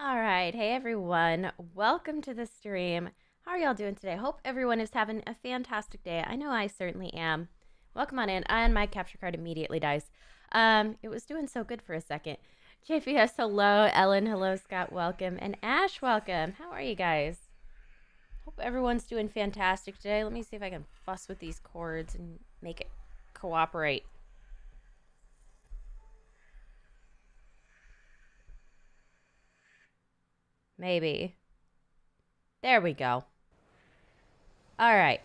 All right. Hey, everyone. Welcome to the stream. How are y'all doing today? Hope everyone is having a fantastic day. I know I certainly am. Welcome on in. And my capture card immediately dies. It was doing so good for a second. JPS, hello. Ellen, hello. Scott, welcome. And Ash, welcome. How are you guys? Hope everyone's doing fantastic today. Let me see if I can fuss with these cords and make it cooperate. Maybe. There we go. All right.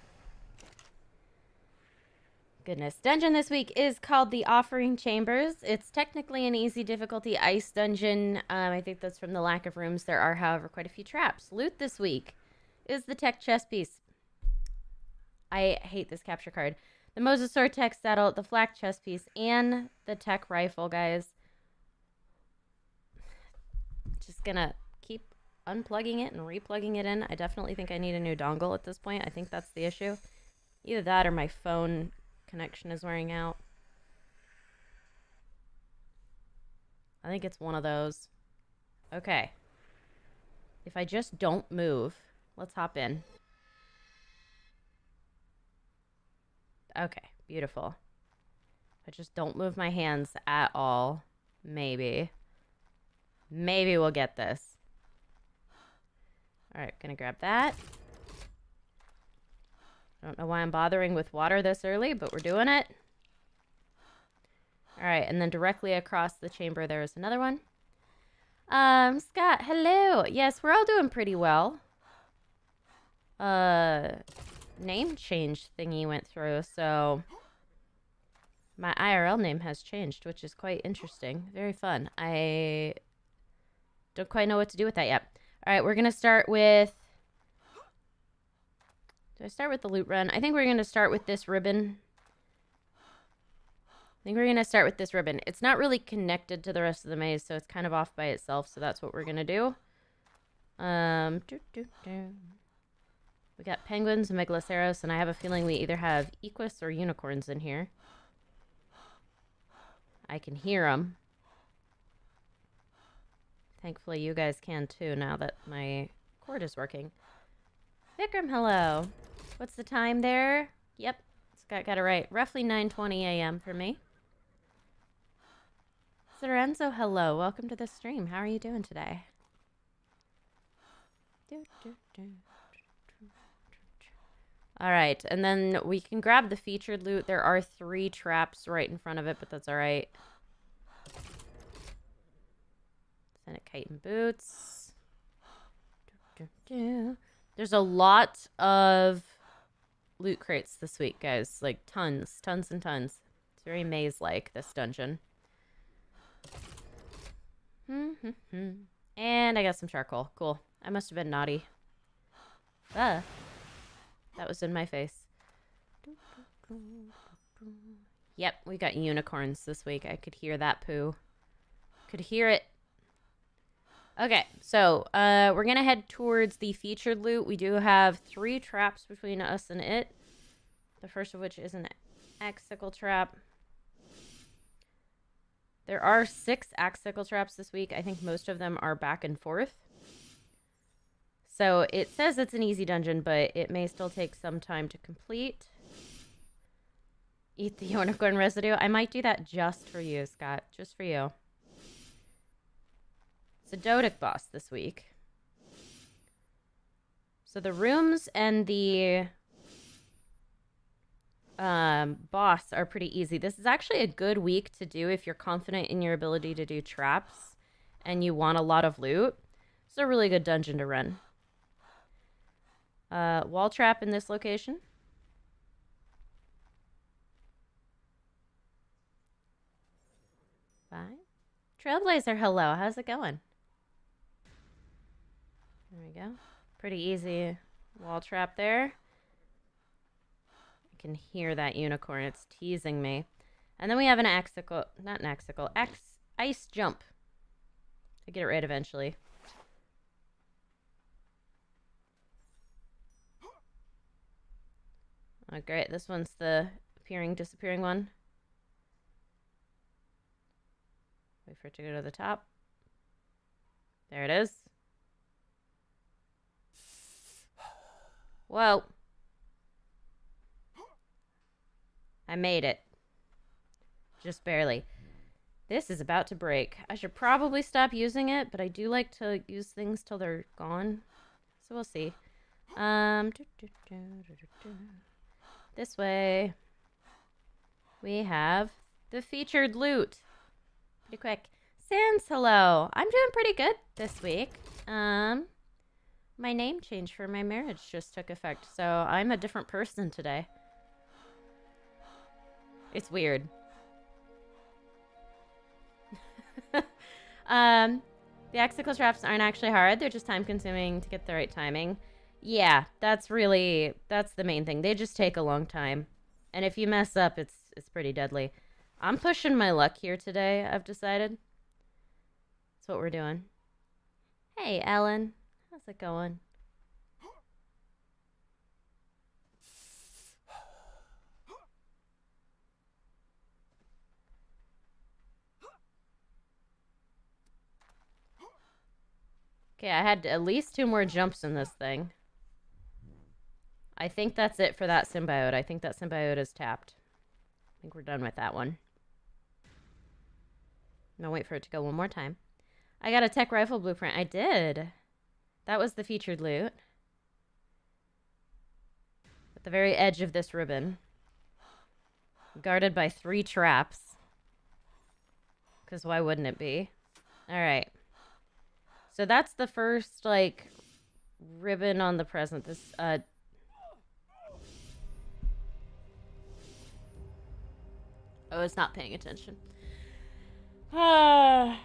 Goodness. Dungeon this week is called the Offering Chambers. It's technically an easy difficulty ice dungeon. I think that's from the lack of rooms. There are, however, quite a few traps. Loot this week is the tech chest piece. I hate this capture card. The Mosasaur tech saddle, the flak chest piece, and the tech rifle, guys. Just gonna keep unplugging it and replugging it in. I definitely think I need a new dongle at this point. I think that's the issue. Either that or my phone connection is wearing out. I think it's one of those. Okay. If I just don't move, let's hop in. Okay, beautiful. If I just don't move my hands at all, maybe we'll get this. All right, gonna grab that. I don't know why I'm bothering with water this early, but we're doing it. All right, and then directly across the chamber, there is another one. Scott, hello. Yes, we're all doing pretty well. Name change thingy went through, so my IRL name has changed, which is quite interesting. Very fun. I don't quite know what to do with that yet. All right, we're going to start with... Do I start with the loot run? I think we're going to start with this ribbon. It's not really connected to the rest of the maze, so it's kind of off by itself, so that's what we're going to do. We got penguins and megaloceros, and I have a feeling we either have equus or unicorns in here. I can hear them. Thankfully, you guys can too now that my cord is working. Vikram, hello. What's the time there? Yep, Scott got it right. Roughly 9:20 a.m. for me. Sorenzo, hello. Welcome to the stream. How are you doing today? All right, and then we can grab the featured loot. There are 3 traps right in front of it, but that's all right. Send it kite and boots. There's a lot of loot crates this week, guys. Like tons and tons. It's very maze-like, this dungeon. And I got some charcoal. Cool. I must have been naughty. That was in my face. Yep, we got unicorns this week. I could hear that poo. Could hear it. Okay, so we're going to head towards the featured loot. We do have 3 traps between us and it. The first of which is an icicle trap. There are 6 icicle traps this week. I think most of them are back and forth. So it says it's an easy dungeon, but it may still take some time to complete. Eat the unicorn residue. I might do that just for you, Scott. Just for you. It's a Dodos boss this week. So the rooms and the boss are pretty easy. This is actually a good week to do if you're confident in your ability to do traps and you want a lot of loot. It's a really good dungeon to run. Wall trap in this location. Bye. Trailblazer, hello. How's it going? There we go. Pretty easy wall trap there. I can hear that unicorn. It's teasing me. And then we have an icicle, not an icicle, ice jump. I get it right eventually. Oh, great. This one's the appearing, disappearing one. Wait for it to go to the top. There it is. Whoa. I made it. Just barely. This is about to break. I should probably stop using it, but I do like to use things till they're gone. So we'll see. This way. We have the featured loot. Pretty quick. Sans, hello. I'm doing pretty good this week. My name change for my marriage just took effect, so I'm a different person today. It's weird. The icicle traps aren't actually hard. They're just time consuming to get the right timing. Yeah, that's the main thing. They just take a long time. And if you mess up, it's pretty deadly. I'm pushing my luck here today, I've decided. That's what we're doing. Hey, Ellen. How's it going? Okay, I had at least 2 more jumps in this thing. I think that's it for that symbiote. I think that symbiote is tapped. I think we're done with that one. I'm gonna wait for it to go one more time. I got a tech rifle blueprint. I did. That was the featured loot. At the very edge of this ribbon. Guarded by 3 traps. Because why wouldn't it be? Alright. So that's the first, like, ribbon on the present. This, Oh, it's not paying attention. The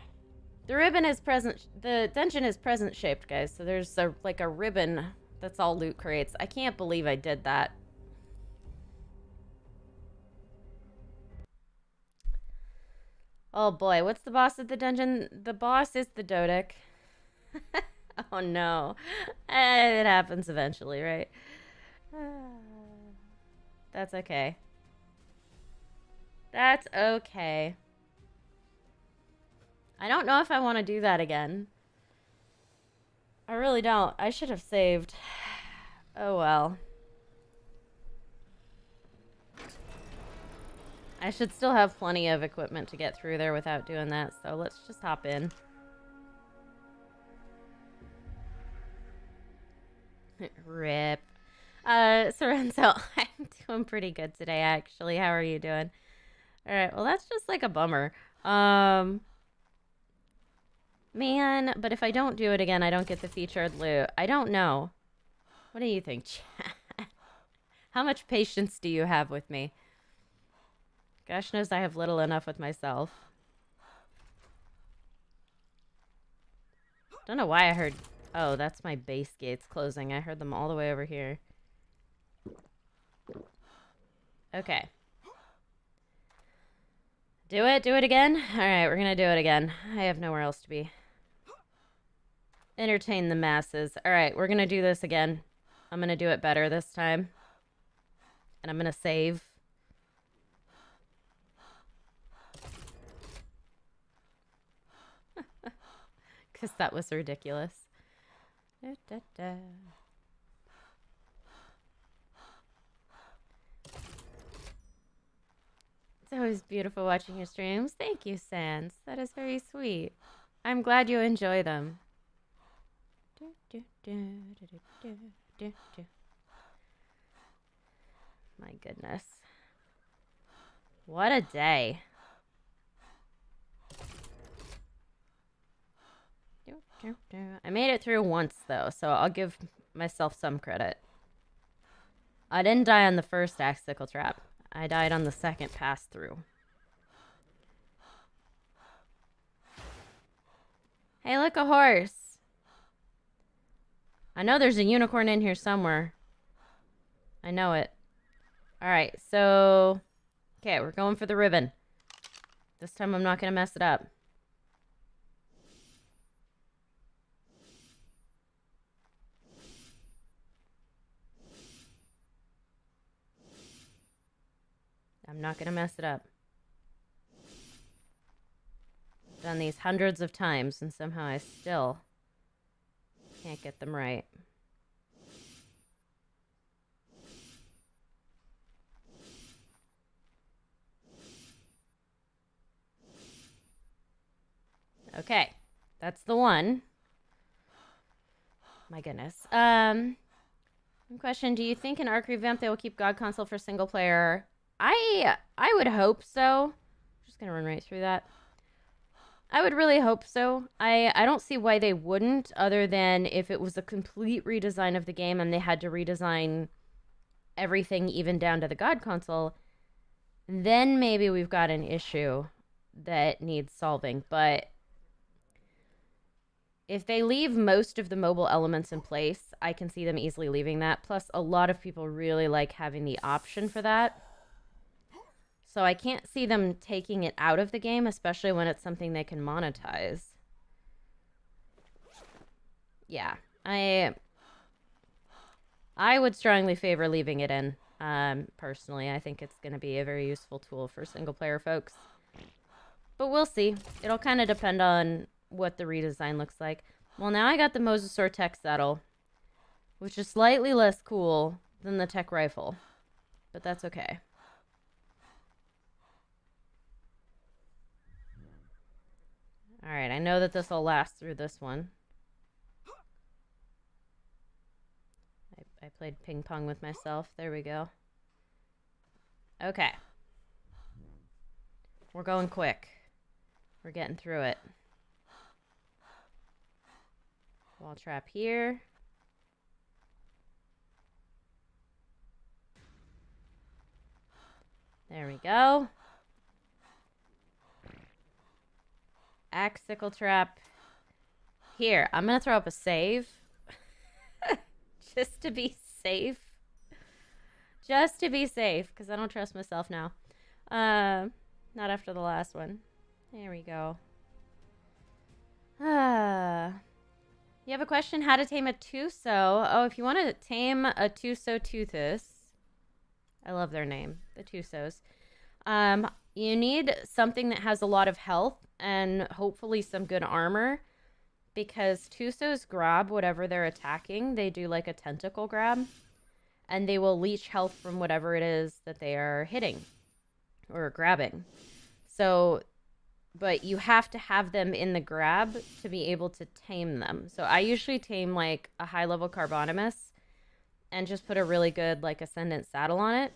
ribbon is present. The dungeon is present shaped, guys. So there's like a ribbon that's all loot crates. I can't believe I did that. Oh boy, what's the boss of the dungeon? The boss is the Dodic. Oh no. It happens eventually, right? That's okay. That's okay. I don't know if I want to do that again. I really don't. I should have saved. Oh well. I should still have plenty of equipment to get through there without doing that, so let's just hop in. Rip. Sorenzo, I'm doing pretty good today, actually. How are you doing? Alright, well, that's just like a bummer. Man, but if I don't do it again, I don't get the featured loot. I don't know. What do you think, chat? How much patience do you have with me? Gosh knows I have little enough with myself. Don't know why I heard... Oh, that's my base gates closing. I heard them all the way over here. Okay. Do it? Do it again? Alright, we're gonna do it again. I have nowhere else to be. Entertain the masses. Alright, we're gonna do this again. I'm gonna do it better this time. And I'm gonna save. Because that was ridiculous. Da, da, da. It's always beautiful watching your streams. Thank you, Sans. That is very sweet. I'm glad you enjoy them. My goodness. What a day. I made it through once, though, so I'll give myself some credit. I didn't die on the first icicle trap. I died on the second pass-through. Hey, look, a horse. I know there's a unicorn in here somewhere. I know it. Alright, so... Okay, we're going for the ribbon. This time I'm not going to mess it up. I'm not going to mess it up. I've done these hundreds of times, and somehow I still can't get them right. Okay, that's the one. My goodness. Question: do you think in ARK revamp they will keep God Console for single player? I would hope so. Just gonna run right through that. I would really hope so. I don't see why they wouldn't, other than if it was a complete redesign of the game and they had to redesign everything even down to the God Console, then maybe we've got an issue that needs solving. But if they leave most of the mobile elements in place, I can see them easily leaving that. Plus, a lot of people really like having the option for that. So I can't see them taking it out of the game, especially when it's something they can monetize. Yeah, I would strongly favor leaving it in. Personally, I think it's going to be a very useful tool for single player folks. But we'll see. It'll kind of depend on what the redesign looks like. Well, now I got the Mosasaur tech saddle, which is slightly less cool than the tech rifle, but that's okay. All right, I know that this will last through this one. I played ping pong with myself. There we go. Okay. We're going quick. We're getting through it. Wall trap here. There we go. Icicle trap. Here, I'm going to throw up a save. Just to be safe. Just to be safe, because I don't trust myself now. Not after the last one. There we go. You have a question? How to tame a Tuso? Oh, if you want to tame a Tusoteuthis, I love their name, the Tusos. You need something that has a lot of health and hopefully some good armor, because Tusos grab whatever they're attacking. They do like a tentacle grab, and they will leech health from whatever it is that they are hitting or grabbing. So, but you have to have them in the grab to be able to tame them. So I usually tame like a high level Carbonimus and just put a really good like Ascendant saddle on it.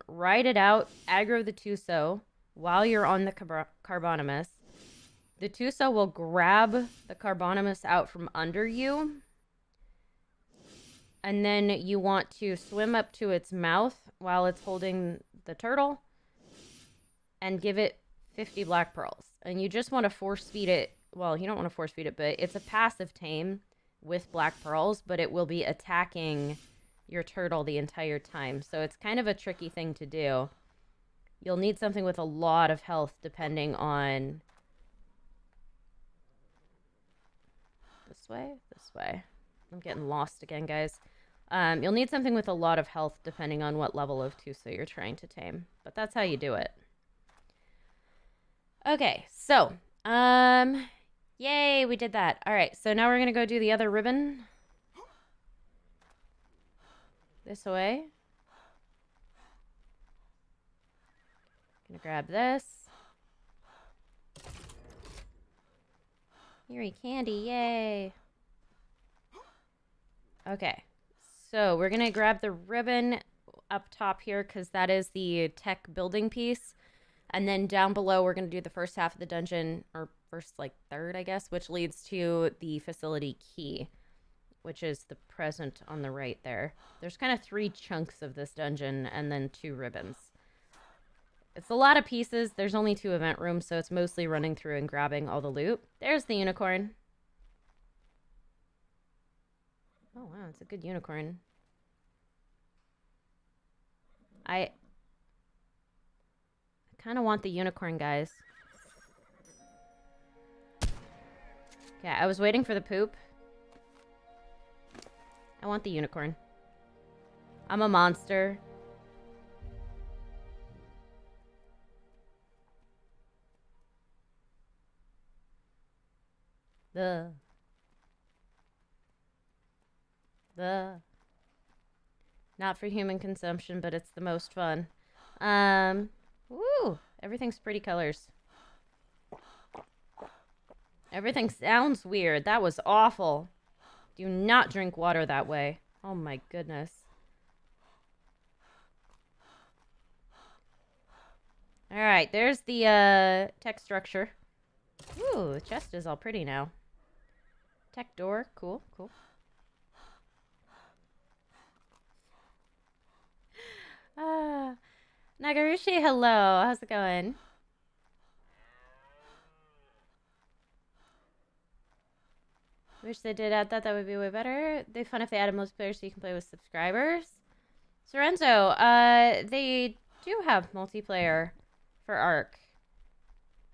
Ride it out, aggro the Tuso while you're on the Carbonimus. The Tuso will grab the Carbonimus out from under you. And then you want to swim up to its mouth while it's holding the turtle and give it 50 black pearls. And you just want to force feed it. Well, you don't want to force feed it, but it's a passive tame with black pearls, but it will be attacking your turtle the entire time. So it's kind of a tricky thing to do. You'll need something with a lot of health depending on... This way? This way. I'm getting lost again, guys. You'll need something with a lot of health depending on what level of Tuso you're trying to tame. But that's how you do it. Okay, so, yay, we did that. All right, so now we're going to go do the other ribbon. This way. Gonna grab this. Yuri candy, yay. Okay, so we're gonna grab the ribbon up top here because that is the tech building piece. And then down below, we're going to do the first half of the dungeon, or first, like, third, I guess, which leads to the facility key, which is the present on the right there. There's kind of 3 chunks of this dungeon and then 2 ribbons. It's a lot of pieces. There's only 2 event rooms, so it's mostly running through and grabbing all the loot. There's the unicorn. Oh, wow, it's a good unicorn. I kind of want the unicorn, guys. Okay, I was waiting for the poop. I want the unicorn. I'm a monster. The not for human consumption, but it's the most fun. Woo! Everything's pretty colors. Everything sounds weird. That was awful. Do not drink water that way. Oh my goodness. Alright, there's the tech structure. Ooh, the chest is all pretty now. Tech door. Cool, cool. Nagarushi, hello. How's it going? Wish they did add that. That would be way better. It'd be fun if they added multiplayer so you can play with subscribers. Sorenzo, they do have multiplayer for ARK.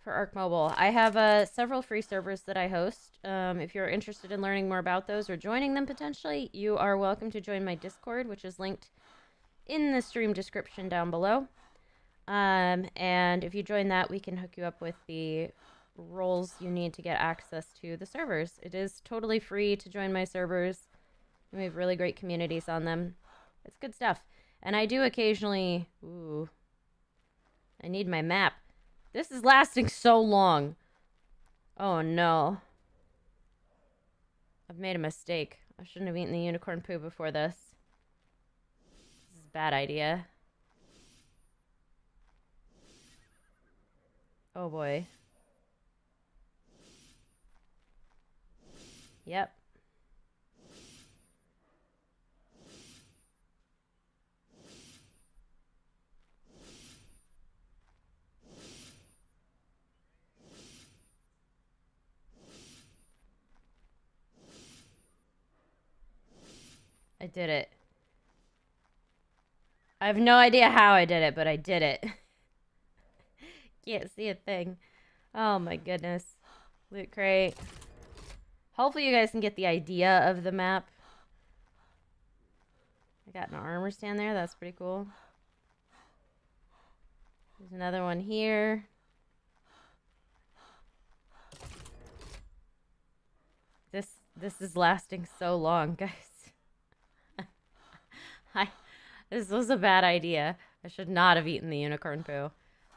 For ARK Mobile. I have several free servers that I host. If you're interested in learning more about those or joining them potentially, you are welcome to join my Discord, which is linked in the stream description down below. And if you join that, we can hook you up with the roles you need to get access to the servers. It is totally free to join my servers. We have really great communities on them. It's good stuff. And I do occasionally... Ooh. I need my map. This is lasting so long. Oh no. I've made a mistake. I shouldn't have eaten the unicorn poo before this. This is a bad idea. Oh boy. Yep. I did it. I have no idea how I did it, but I did it. Can't see a thing. Oh my goodness. Loot crate. Hopefully you guys can get the idea of the map. I got an armor stand there. That's pretty cool. There's another one here. This is lasting so long, guys. This was a bad idea. I should not have eaten the unicorn poo.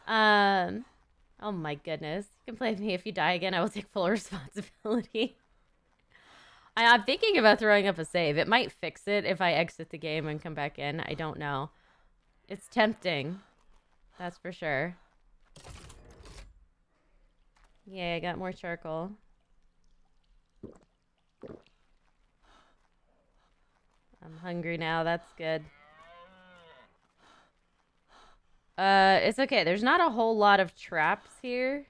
Oh my goodness. You can blame me if you die again. I will take full responsibility. I'm thinking about throwing up a save. It might fix it if I exit the game and come back in. I don't know. It's tempting. That's for sure. Yeah, I got more charcoal. I'm hungry now. That's good. It's okay. There's not a whole lot of traps here.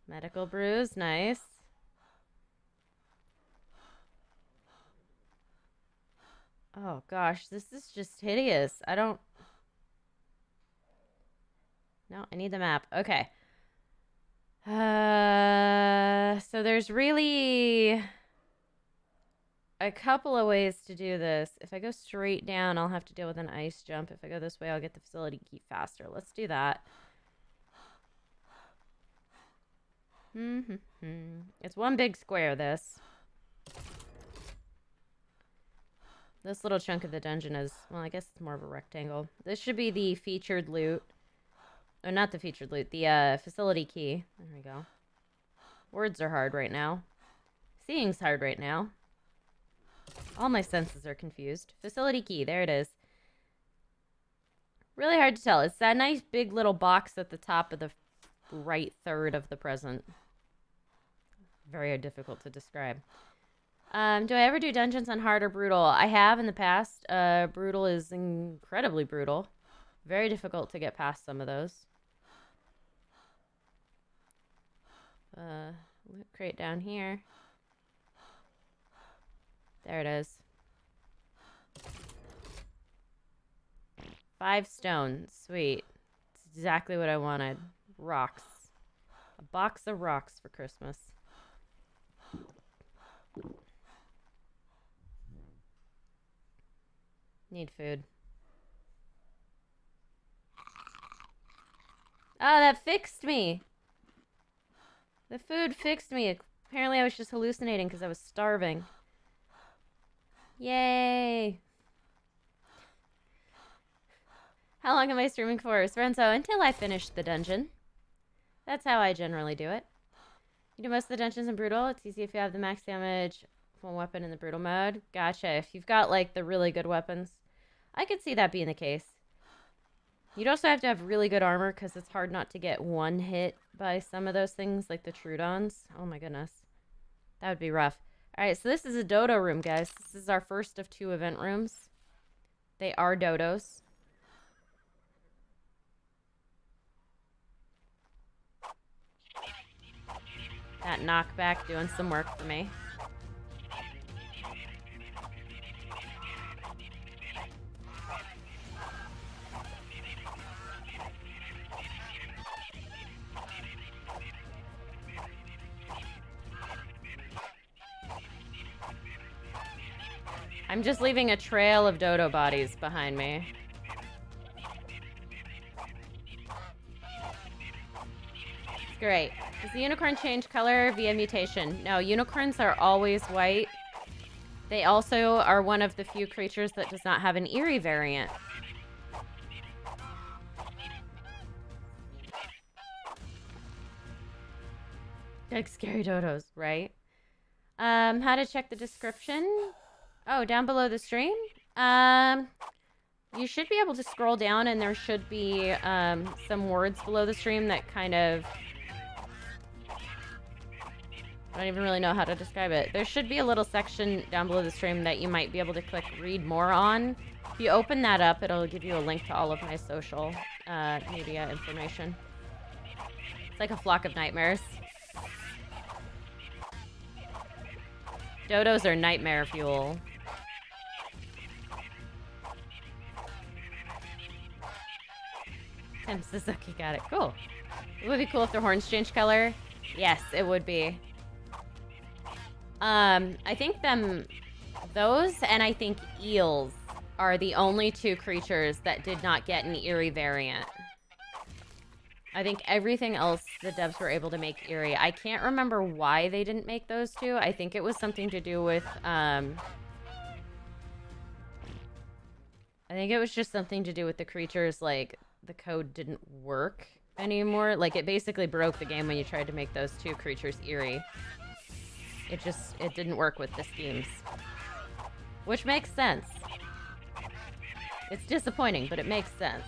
Medical brews, nice. Oh gosh, this is just hideous. I don't... No, I need the map. Okay. So there's really a couple of ways to do this. If I go straight down, I'll have to deal with an ice jump. If I go this way, I'll get the facility key faster. Let's do that. It's one big square, this. This little chunk of the dungeon is, well, I guess it's more of a rectangle. This should be the featured loot. Oh, not the featured loot. The facility key. There we go. Words are hard right now. Seeing's hard right now. All my senses are confused. Facility key. There it is. Really hard to tell. It's that nice big little box at the top of the right third of the present. Very difficult to describe. Do I ever do dungeons on hard or brutal? I have in the past. Brutal is incredibly brutal. Very difficult to get past some of those. Loot crate down here. There it is. 5 stones. Sweet. It's exactly what I wanted. Rocks. A box of rocks for Christmas. Need food. Oh, that fixed me. The food fixed me. Apparently I was just hallucinating because I was starving. Yay. How long am I streaming for? Renzo, until I finish the dungeon. That's how I generally do it. You do most of the dungeons in Brutal. It's easy if you have the max damage one weapon in the Brutal mode. Gotcha. If you've got, like, the really good weapons. I could see that being the case. You'd also have to have really good armor because it's hard not to get one hit by some of those things, like the Trudons. Oh my goodness. That would be rough. Alright, so this is a Dodo room, guys. This is our first of 2 event rooms. They are Dodos. That knockback doing some work for me. I'm just leaving a trail of Dodo bodies behind me. It's great. Does the unicorn change color via mutation? No, unicorns are always white. They also are one of the few creatures that does not have an eerie variant. Like scary dodos, right? How to check the description? Oh, down below the stream? You should be able to scroll down and there should be some words below the stream that kind of... I don't even really know how to describe it. There should be a little section down below the stream that you might be able to click read more on. If you open that up, it'll give you a link to all of my social media information. It's like a flock of nightmares. Dodos are nightmare fuel. Tim Suzuki got it. Cool. It would be cool if their horns changed color. Yes, it would be. I think those and I think eels are the only 2 creatures that did not get an eerie variant. I think everything else the devs were able to make eerie. I can't remember why they didn't make those 2. I think it was something to do with, I think it was just something to do with the creatures, like, the code didn't work anymore. Like, it basically broke the game when you tried to make those 2 creatures eerie. It didn't work with the schemes. Which makes sense. It's disappointing, but it makes sense.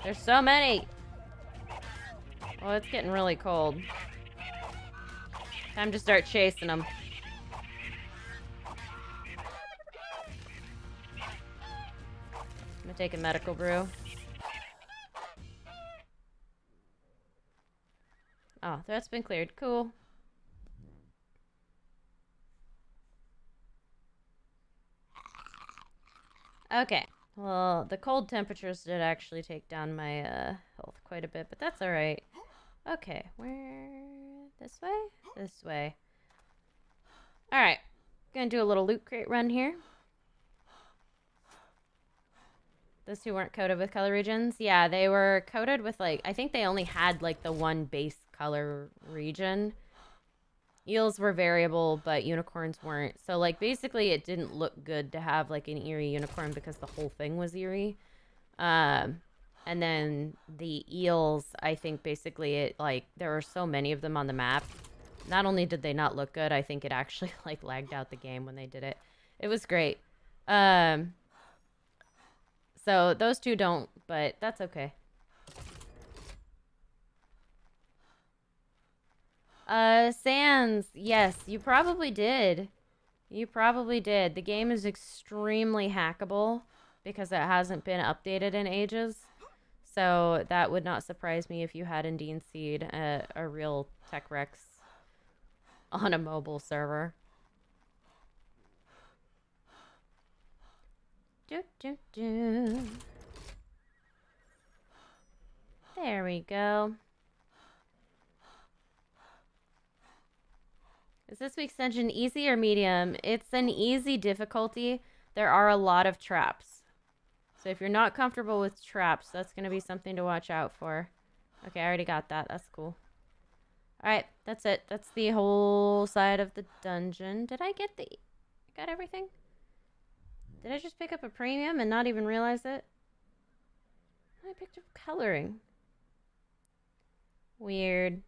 There's so many! Well, it's getting really cold. Time to start chasing them. I'm gonna take a medical brew. Oh, that's been cleared. Cool. Okay. Well, the cold temperatures did actually take down my health quite a bit, but that's alright. Okay, where... This way? This way. Alright. Gonna do a little loot crate run here. Those 2 weren't coated with color regions? Yeah, they were coated with, like... I think they only had, like, the one base color region. Eels were variable, but unicorns weren't. So, like, basically it didn't look good to have, like, an eerie unicorn because the whole thing was eerie. And then the eels, I think basically it, like, there were so many of them on the map. Not only did they not look good, I think it actually, like, lagged out the game when they did it. It was great. So those 2 don't, but that's okay. Sans, yes, you probably did. You probably did. The game is extremely hackable because it hasn't been updated in ages. So that would not surprise me if you had indeed seen a real tech rex on a mobile server. There we go. Is this week's dungeon easy or medium? It's an easy difficulty. There are a lot of traps. So if you're not comfortable with traps, that's going to be something to watch out for. Okay, I already got that. That's cool. Alright, that's it. That's the whole side of the dungeon. Did I get got everything? Did I just pick up a premium and not even realize it? I picked up coloring. Weird.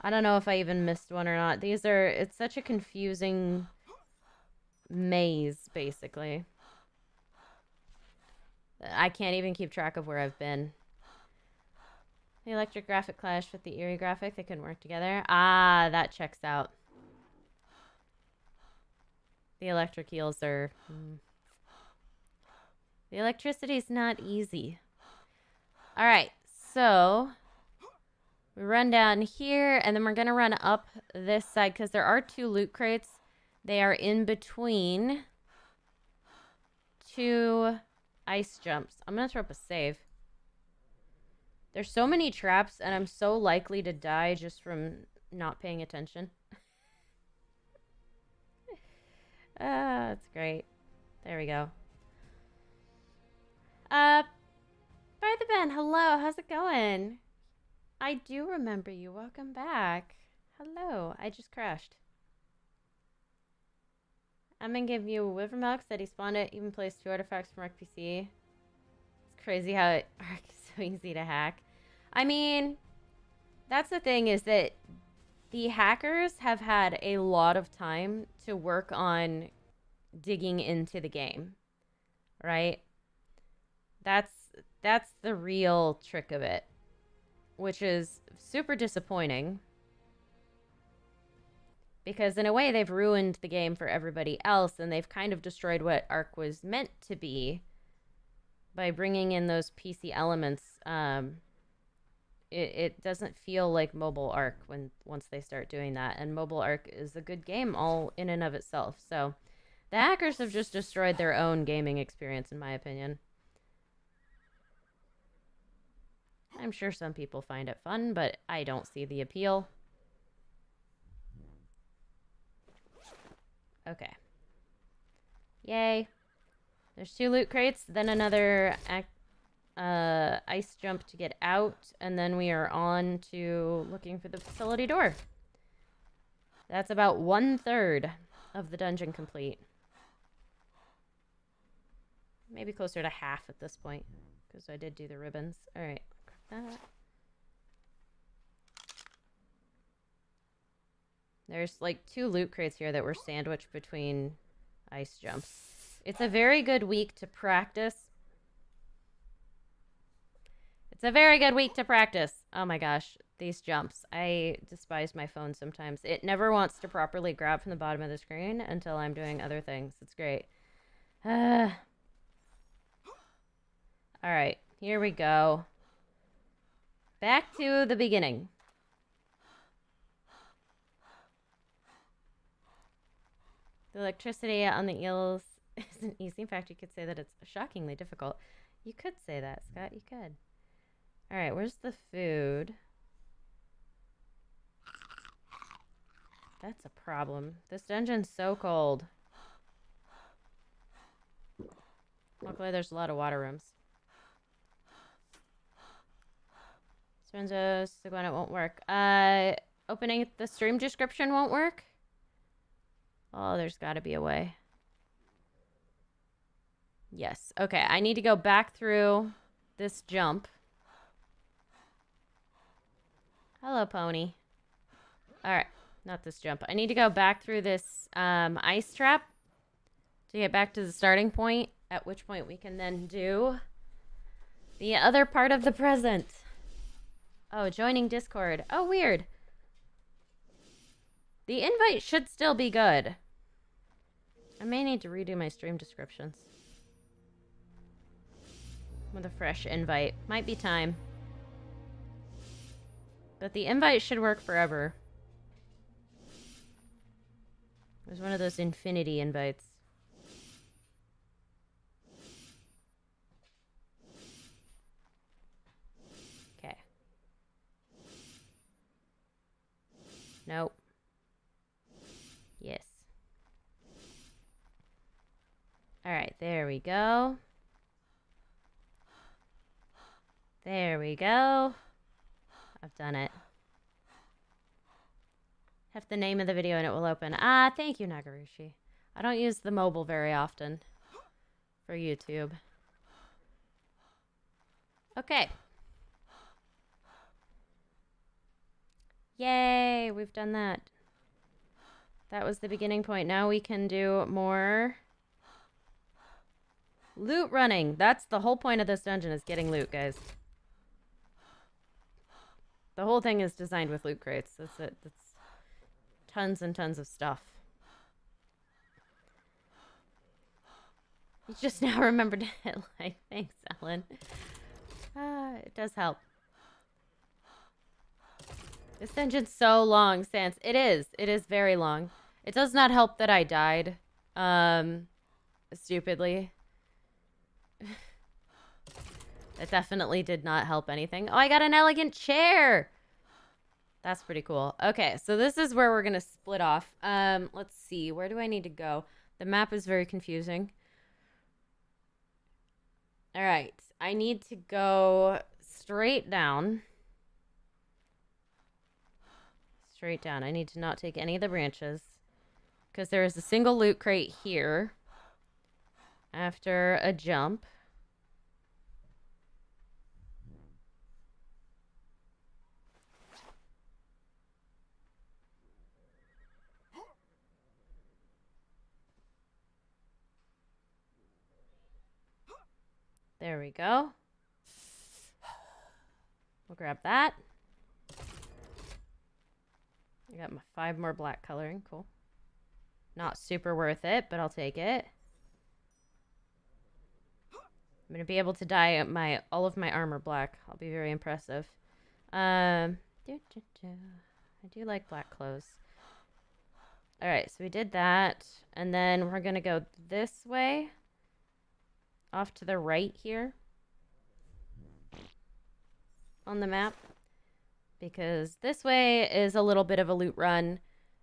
I don't know if I even missed one or not. It's such a confusing maze, basically. I can't even keep track of where I've been. The electric graphic clashed with the eerie graphic. They couldn't work together. Ah, that checks out. The electric eels are... The electricity's not easy. Alright, so... We run down here, and then we're going to run up this side, because there are 2 loot crates. They are in between 2 ice jumps. I'm going to throw up a save. There's so many traps, and I'm so likely to die just from not paying attention. That's great. There we go. By the Ben, hello. How's it going? I do remember you. Welcome back. Hello. I just crashed. I'm gonna give you a Wivermelk that he spawned it. Even placed 2 artifacts from ARK PC. It's crazy how ARK is so easy to hack. I mean, that's the thing, is that the hackers have had a lot of time to work on digging into the game, right? That's the real trick of it, which is super disappointing, because in a way they've ruined the game for everybody else, and they've kind of destroyed what ARK was meant to be by bringing in those PC elements. It doesn't feel like mobile ARK once they start doing that, and mobile ARK is a good game all in and of itself. So the hackers have just destroyed their own gaming experience, in my opinion. I'm sure some people find it fun, but I don't see the appeal. Okay. Yay. There's 2 loot crates, then another ice jump to get out, and then we are on to looking for the facility door. That's about 1/3 of the dungeon complete. Maybe closer to half at this point, because I did do the ribbons. All right. There's like 2 loot crates here that were sandwiched between ice jumps. It's a very good week to practice. It's a very good week to practice. Oh my gosh, these jumps. I despise my phone sometimes. It never wants to properly grab from the bottom of the screen until I'm doing other things. It's great. All right, here we go. Back to the beginning. The electricity on the eels isn't easy. In fact, you could say that it's shockingly difficult. You could say that, Scott. You could. All right, where's the food? That's a problem. This dungeon's so cold. Luckily, there's a lot of water rooms. Spenzo's when it won't work. Opening the stream description won't work? Oh, there's got to be a way. Yes. Okay, I need to go back through this jump. Hello, pony. All right, not this jump. I need to go back through this ice trap to get back to the starting point, at which point we can then do the other part of the present. Oh, joining Discord. Oh, weird. The invite should still be good. I may need to redo my stream descriptions with a fresh invite. Might be time. But the invite should work forever. It was one of those infinity invites. Okay. Nope. Yes. All right, there we go. There we go. I've done it. Have the name of the video and it will open. Ah, thank you, Nagarushi. I don't use the mobile very often for YouTube. Okay. Yay, we've done that. That was the beginning point. Now we can do more loot running. That's the whole point of this dungeon, is getting loot, guys. The whole thing is designed with loot crates. That's it. That's tons and tons of stuff. You just now remembered to hit like. Thanks, Ellen. It does help. This dungeon's so long, Sans. It is. It is very long. It does not help that I died. Stupidly. It definitely did not help anything. Oh, I got an elegant chair. That's pretty cool. Okay, so this is where we're going to split off. Let's see. Where do I need to go? The map is very confusing. All right. I need to go straight down. Straight down. I need to not take any of the branches, because there is a single loot crate here after a jump. There we go. We'll grab that. I got my 5 more black coloring. Cool. Not super worth it, but I'll take it. I'm going to be able to dye all of my armor black. I'll be very impressive. I do like black clothes. Alright, so we did that. And then we're going to go this way. Off to the right here. On the map. Because this way is a little bit of a loot run.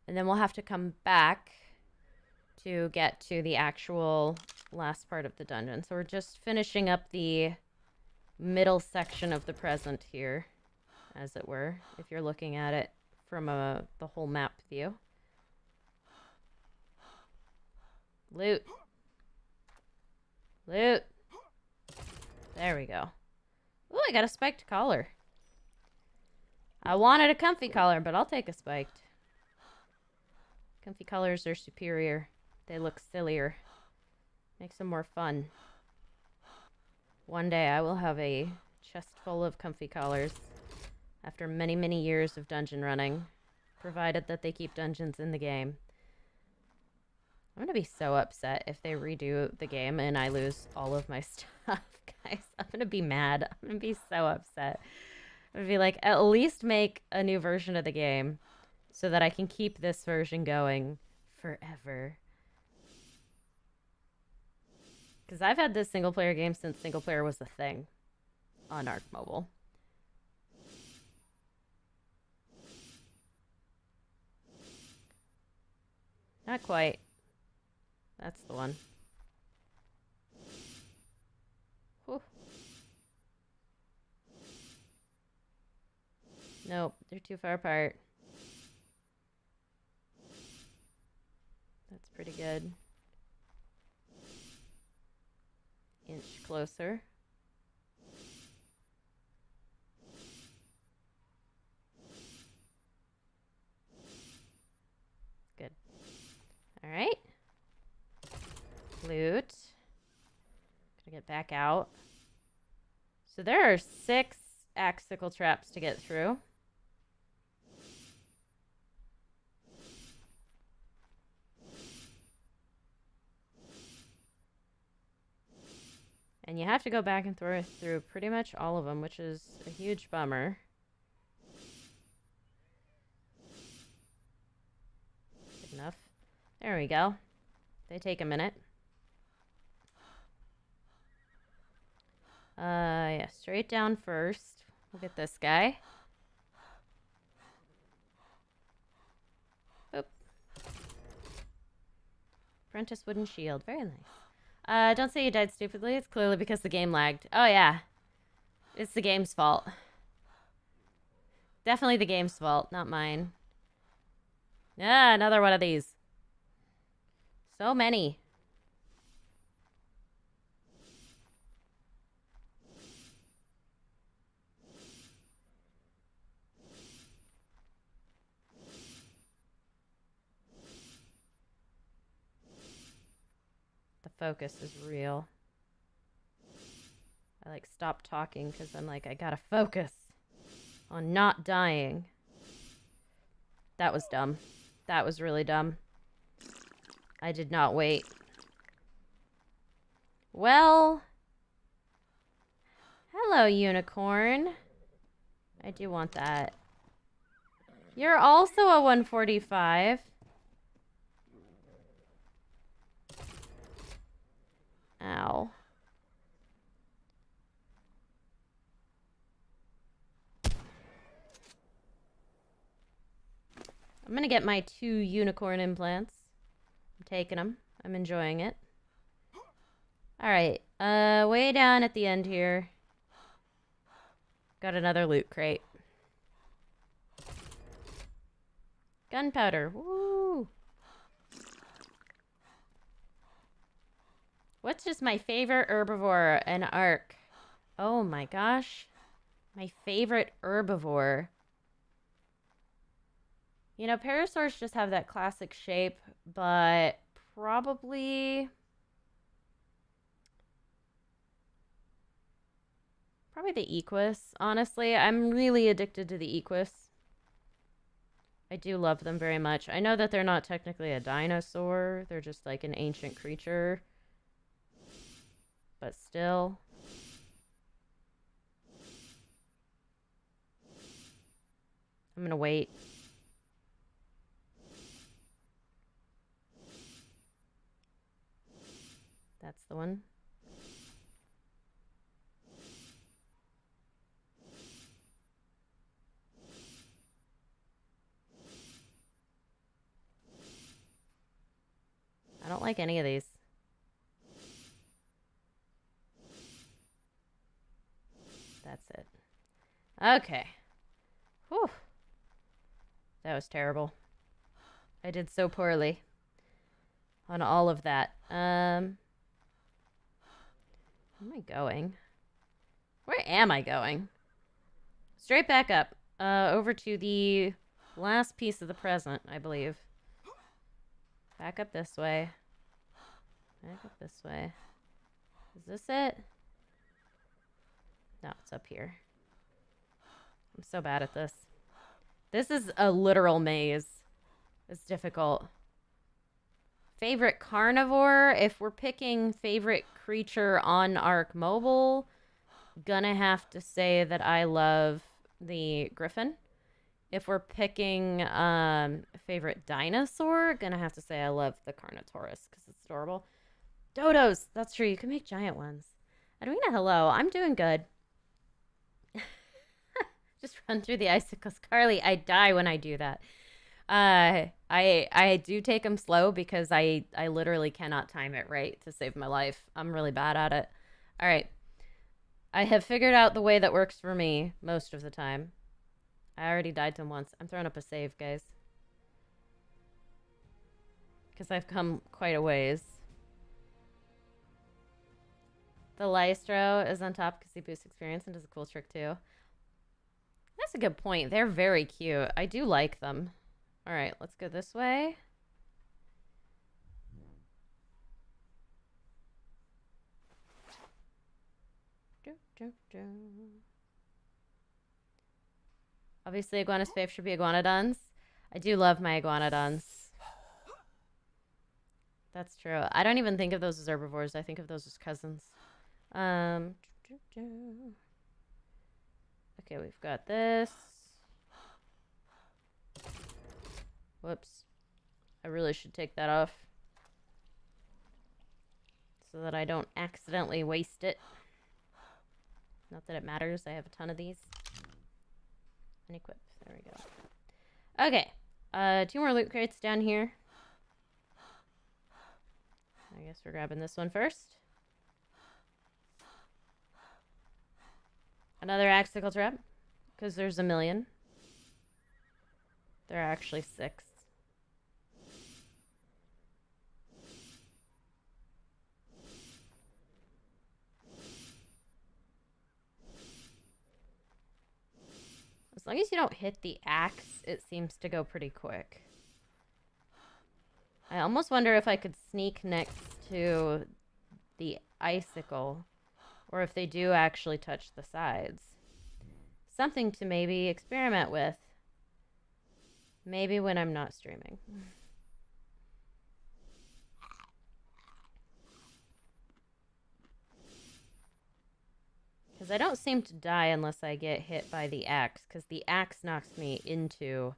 And then we'll have to come back to get to the actual last part of the dungeon. So we're just finishing up the middle section of the present here, as it were, if you're looking at it from the whole map view. Loot. Loot. There we go. Ooh, I got a spiked collar. I wanted a comfy collar, but I'll take a spiked. Comfy collars are superior. They look sillier. Makes them more fun. One day I will have a chest full of comfy collars after many, many years of dungeon running, provided that they keep dungeons in the game. I'm going to be so upset if they redo the game and I lose all of my stuff, guys. I'm going to be mad. I'm going to be so upset. I'm going to be like, at least make a new version of the game so that I can keep this version going forever. Because I've had this single-player game since single-player was a thing on ARK Mobile. Not quite. That's the one. Whew. Nope, they're too far apart. That's pretty good. Inch closer. Good. All right. Loot. Gonna get back out. So there are 6 icicle traps to get through. And you have to go back and through pretty much all of them, which is a huge bummer. Good enough. There we go. They take a minute. Yeah, straight down first. We'll get this guy. Oop. Apprentice wooden shield. Very nice. Don't say you died stupidly. It's clearly because the game lagged. Oh, yeah. It's the game's fault. Definitely the game's fault, not mine. Yeah, another one of these. So many. The focus is real. I like stop talking because I'm like, I gotta focus on not dying. That was dumb. That was really dumb. I did not wait. Well, hello, unicorn. I do want that. You're also a 145. Ow. I'm gonna get my 2 unicorn implants. I'm taking them. I'm enjoying it. Alright, way down at the end here. Got another loot crate. Gunpowder, woo! What's just my favorite herbivore and ARK? Oh my gosh. My favorite herbivore. You know, parasaurs just have that classic shape, but probably the equus, honestly. I'm really addicted to the equus. I do love them very much. I know that they're not technically a dinosaur. They're just like an ancient creature. But still. I'm gonna wait. That's the one. I don't like any of these. That's it. Okay. Whew. That was terrible. I did so poorly on all of that. Where am I going? Where am I going? Straight back up. Over to the last piece of the present, I believe. Back up this way. Back up this way. Is this it? No, it's up here. I'm so bad at this. This is a literal maze. It's difficult. Favorite carnivore? If we're picking favorite creature on ARK Mobile, gonna have to say that I love the griffin. If we're picking favorite dinosaur, gonna have to say I love the Carnotaurus because it's adorable. Dodos! That's true. You can make giant ones. Edwina, hello. I'm doing good. Just run through the icicles. Carly, I die when I do that. I do take them slow because I literally cannot time it right to save my life. I'm really bad at it. All right. I have figured out the way that works for me most of the time. I already died to him once. I'm throwing up a save, guys. Because I've come quite a ways. The Lystro is on top because he boosts experience and does a cool trick too. That's a good point. They're very cute. I do like them. All right, let's go this way. Obviously, Iguana's fave should be Iguanodons. I do love my Iguanodons. That's true. I don't even think of those as herbivores. I think of those as cousins. Okay, we've got this. Whoops. I really should take that off so that I don't accidentally waste it. Not that it matters. I have a ton of these. Unequip. There we go. Okay. 2 more loot crates down here. I guess we're grabbing this one first. Another icicle trap. Because there's a million. There are actually 6. As long as you don't hit the axe, it seems to go pretty quick. I almost wonder if I could sneak next to the icicle, or if they do actually touch the sides. Something to maybe experiment with. Maybe when I'm not streaming. Because I don't seem to die unless I get hit by the axe, because the axe knocks me into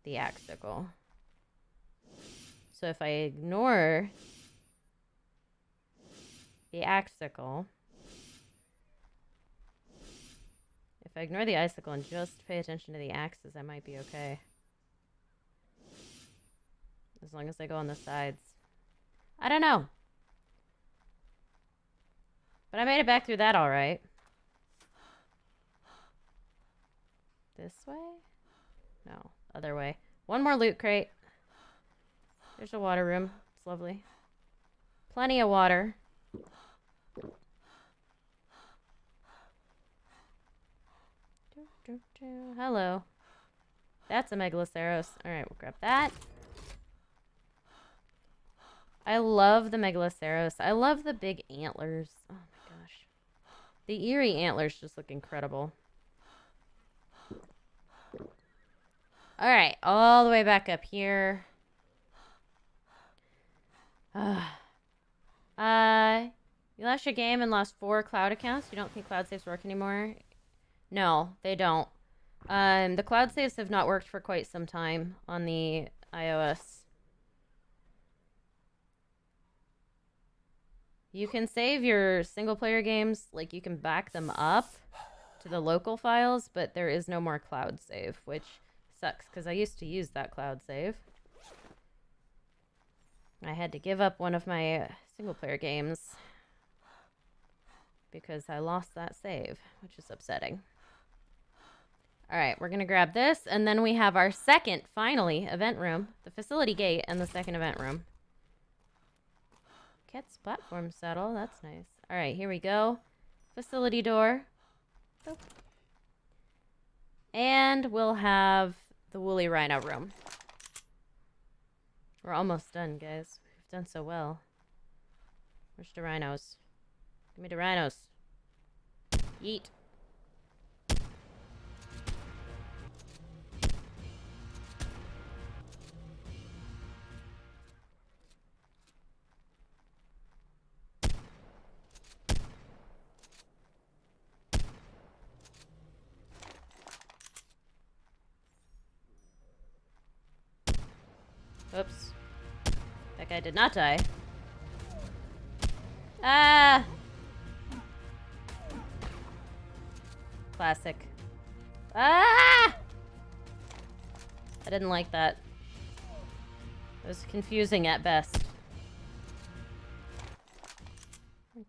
the icicle. So if I ignore the icicle, if I ignore the icicle and just pay attention to the axes, I might be okay. As long as I go on the sides. I don't know. But I made it back through that all right. This way? No, other way. One more loot crate. There's a water room. It's lovely. Plenty of water. Hello. That's a Megaloceros. Alright, we'll grab that. I love the Megaloceros. I love the big antlers. Oh my gosh. The eerie antlers just look incredible. Alright, all the way back up here. You lost your game and lost 4 cloud accounts. You don't think cloud saves work anymore? No, they don't. The cloud saves have not worked for quite some time on the iOS. You can save your single player games, like you can back them up to the local files, but there is no more cloud save, which sucks because I used to use that cloud save. I had to give up one of my single player games because I lost that save, which is upsetting. All right, we're going to grab this, and then we have our second, finally, event room, the facility gate, and the second event room. Cat's platform saddle, that's nice. All right, here we go. Facility door. Boop. And we'll have the woolly rhino room. We're almost done, guys. We've done so well. Where's the rhinos? Give me the rhinos. Yeet. Oops. That guy did not die. Ah! Classic. Ah! I didn't like that. It was confusing at best.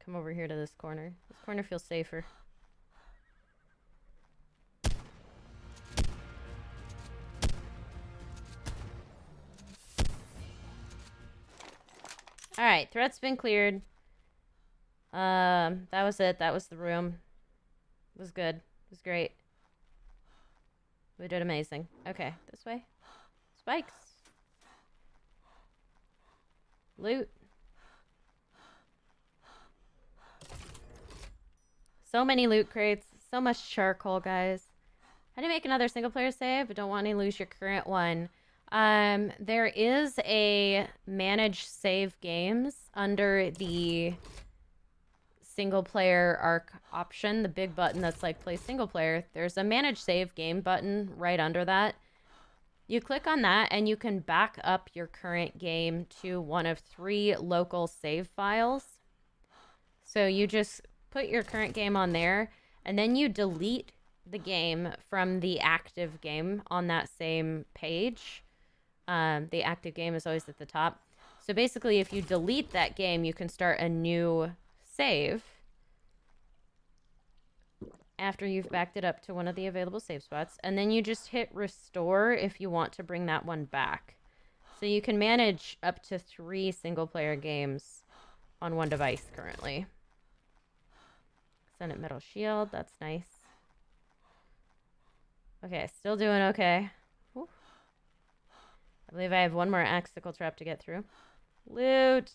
Come over here to this corner. This corner feels safer. Alright, threat's been cleared. That was it. That was the room. It was good. It was great. We did amazing. Okay, this way. Spikes. Loot. So many loot crates. So much charcoal, guys. How do you make another single player save but don't want to lose your current one? There is a manage save games under the single player ARK option, the big button that's like play single player. There's a manage save game button right under that. You click on that and you can back up your current game to one of 3 local save files. So you just put your current game on there and then you delete the game from the active game on that same page. The active game is always at the top. So basically, if you delete that game, you can start a new save. after you've backed it up to one of the available save spots. And then you just hit restore if you want to bring that one back. So you can manage up to 3 single-player games on one device currently. Senate Metal Shield, that's nice. Okay, still doing okay. Ooh. I believe I have one more icicle trap to get through. Loot!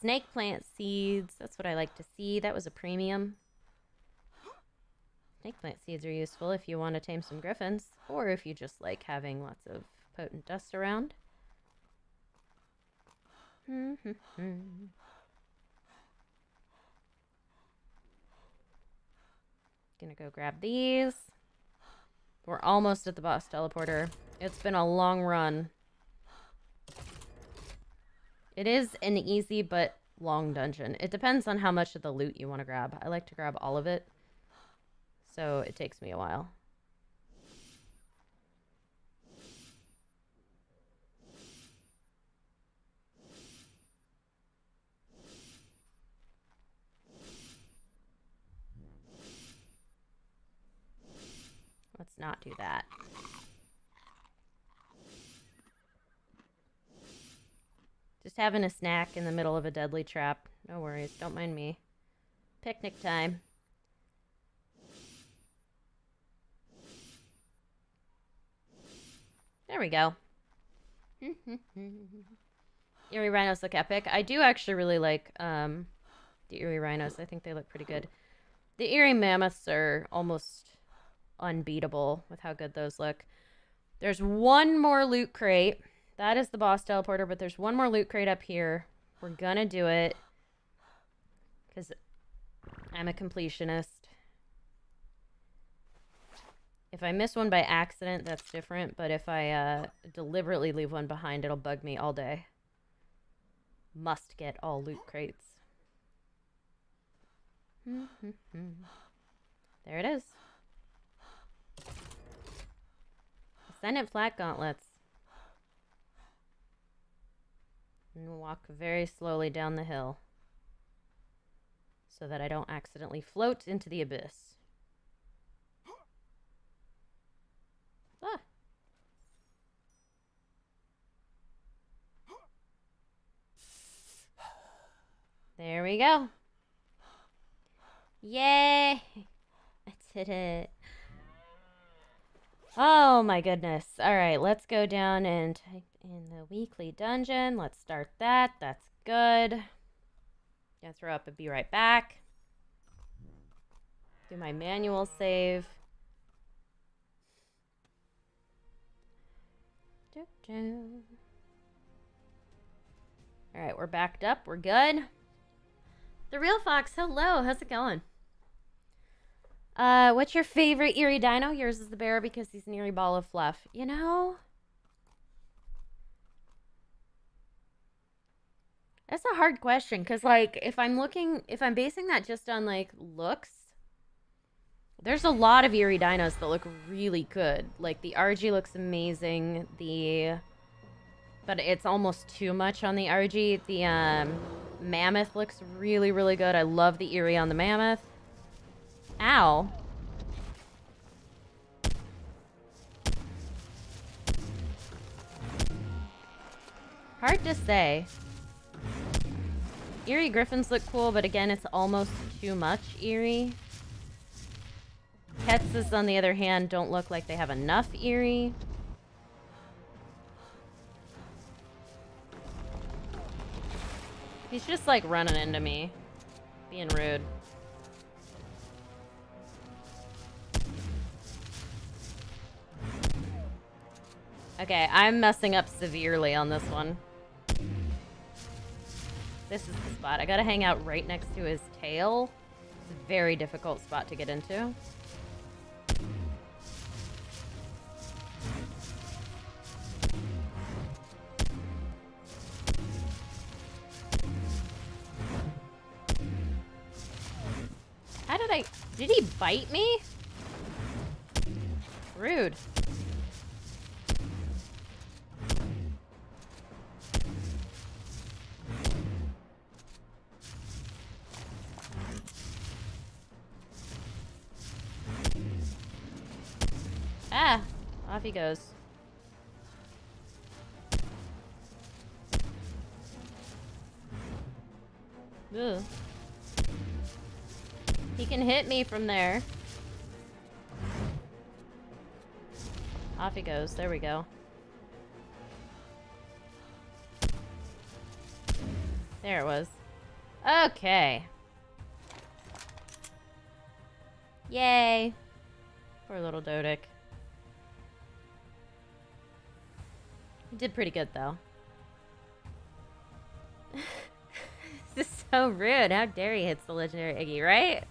Snake plant seeds, that's what I like to see. That was a premium. Snake plant seeds are useful if you want to tame some griffins, or if you just like having lots of potent dust around. Gonna go grab these. We're almost at the boss teleporter. It's been a long run. It is an easy but long dungeon. It depends on how much of the loot you want to grab. I like to grab all of it, so it takes me a while. Let's not do that. Just having a snack in the middle of a deadly trap. No worries, don't mind me. Picnic time. There we go. Eerie Rhinos look epic. I do actually really like the Eerie Rhinos. I think they look pretty good. The Eerie Mammoths are almost unbeatable with how good those look. There's one more loot crate. That is the boss teleporter, but there's one more loot crate up here. We're gonna do it because I'm a completionist. If I miss one by accident, that's different, but if I deliberately leave one behind, it'll bug me all day. Must get all loot crates. There it is. Ascendant flat gauntlets. And walk very slowly down the hill so that I don't accidentally float into the abyss. Ah. There we go. Yay! I did it. Oh my goodness. Alright, let's go down and type in the weekly dungeon. Let's start that. That's good. Gonna throw up and be right back. Do my manual save. Alright, we're backed up. We're good. The Real Fox, hello. How's it going? What's your favorite eerie dino? Yours is the bear because he's an eerie ball of fluff. You know? That's a hard question, because, like, if I'm basing that just on, like, looks, there's a lot of eerie dinos that look really good. Like, the RG looks amazing. But it's almost too much on the RG. The, mammoth looks really, really good. I love the eerie on the mammoth. Ow. Hard to say. Eerie griffins look cool, but again, it's almost too much eerie. Ketses, on the other hand, don't look like they have enough eerie. He's just like running into me. Being rude. Okay, I'm messing up severely on this one. This is the spot. I gotta hang out right next to his tail. It's a very difficult spot to get into. How did did he bite me? Rude. Ah! Off he goes. Ugh. He can hit me from there. Off he goes. There we go. There it was. Okay. Yay. Poor little Dodic. He did pretty good, though. This is so rude. How dare he hits the legendary Iggy, right?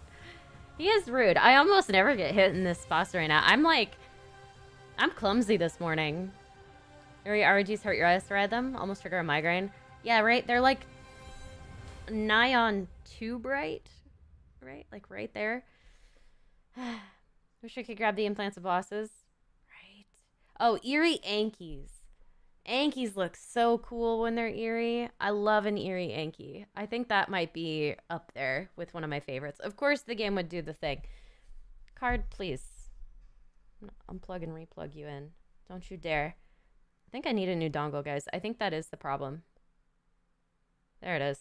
He is rude. I almost never get hit in this boss arena. I'm clumsy this morning. Area RGs hurt your eyes to ride them? Almost trigger a migraine. Yeah, right? They're like nigh on too bright. Right? Like right there. Wish I could grab the implants of bosses. Right. Oh, eerie Ankies. Ankies look so cool when they're eerie. I love an eerie Anki. I think that might be up there with one of my favorites. Of course, the game would do the thing. Card, please. Unplug and replug you in. Don't you dare. I think I need a new dongle, guys. I think that is the problem. There it is.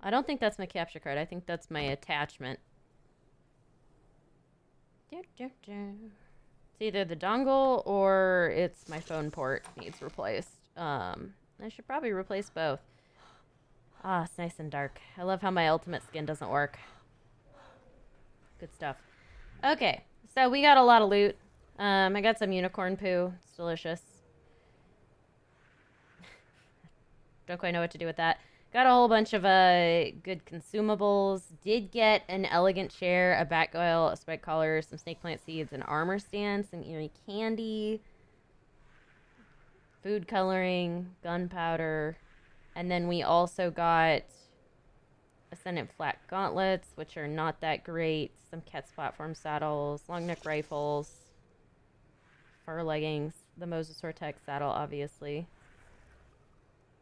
I don't think that's my capture card. I think that's my attachment. It's either the dongle or it's my phone port needs replaced. I should probably replace both. Ah, it's nice and dark. I love how my ultimate skin doesn't work. Good stuff. Okay, so we got a lot of loot. I got some unicorn poo. It's delicious. Don't quite know what to do with that. Got a whole bunch of good consumables. Did get an elegant chair, a bat coil, a spike collar, some snake plant seeds, an armor stand, some eerie candy, food coloring, gunpowder, and then we also got Ascendant flat gauntlets, which are not that great, some Ket's platform saddles, long neck rifles, fur leggings, the Moses Hortex saddle, obviously.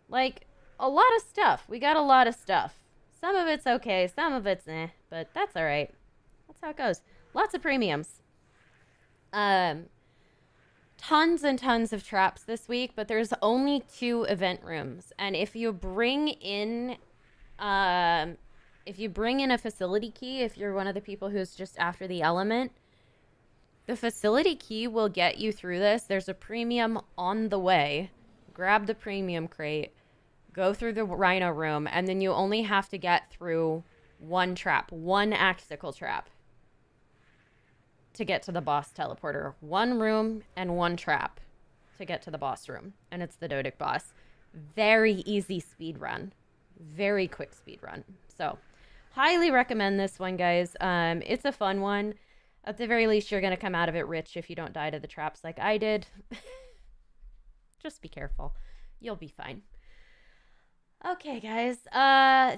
Like, a lot of stuff. We got a lot of stuff. Some of it's okay, some of it's eh, but that's alright. That's how it goes. Lots of premiums. Tons and tons of traps this week, but there's only 2 event rooms. And if you bring in a facility key, if you're one of the people who's just after the element, the facility key will get you through this. There's a premium on the way. Grab the premium crate. Go through the Rhino room, and then you only have to get through one trap, one icicle trap to get to the boss teleporter. One room and one trap to get to the boss room, and it's the Dodic boss. Very easy speed run. Very quick speed run. So, highly recommend this one, guys. It's a fun one. At the very least, you're going to come out of it rich if you don't die to the traps like I did. Just be careful. You'll be fine. Okay, guys.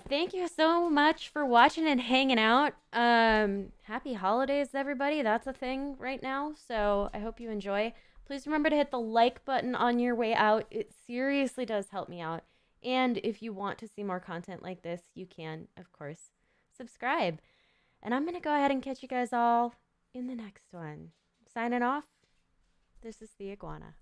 Thank you so much for watching and hanging out. Happy holidays, everybody. That's a thing right now, so I hope you enjoy. Please remember to hit the like button on your way out. It seriously does help me out. And if you want to see more content like this, you can, of course, subscribe. And I'm going to go ahead and catch you guys all in the next one. Signing off, this is the Iguana.